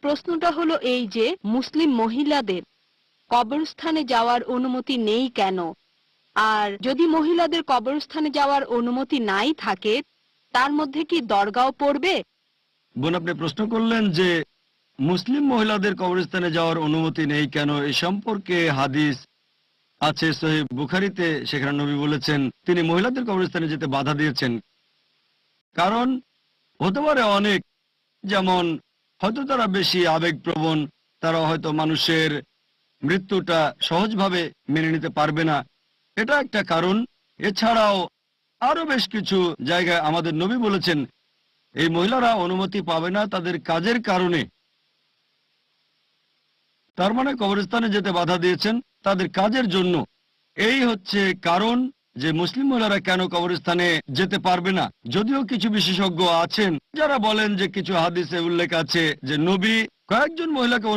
প্রশ্নটা হলো এই যে মুসলিম মহিলাদের কবরস্থানে যাওয়ার অনুমতি নেই কেন, আর যদি মহিলাদের কবরস্থানে যাওয়ার অনুমতি নাই থাকে তার মধ্যে কি দরগাও পড়বে? বোন, আপনি প্রশ্ন করলেন যে মুসলিম মহিলাদের কবরস্থানে যাওয়ার অনুমতি নেই কেন। এ সম্পর্কে হাদিস আছে সহিহ বুখারীতে। সেখানে নবী বলেছেন তিনি মহিলাদের কবরস্থানে যেতে বাধা দিয়েছেন। কারণ হতে পারে অনেক, যেমন হয়তো তারা বেশি আবেগপ্রবণ, তারা হয়তো মানুষের মৃত্যুটা সহজভাবে মেনে নিতে পারবে না, এটা একটা কারণ। এছাড়াও আরো বেশ কিছু জায়গায় আমাদের নবী বলেছেন এই মহিলারা অনুমতি পাবে না তাদের কাজের কারণে। তার মানে কবরস্থানে যেতে বাধা দিয়েছেন তাদের কাজের জন্য। এই হচ্ছে কারণ যে মুসলিম মহিলারা কেন কবরস্থানে যেতে পারবে না। যদিও কিছু বিশেষজ্ঞ আছেন যারা বলেন যে কিছু হাদিসে উল্লেখ আছে যে নবী কয়েকজন মহিলাকে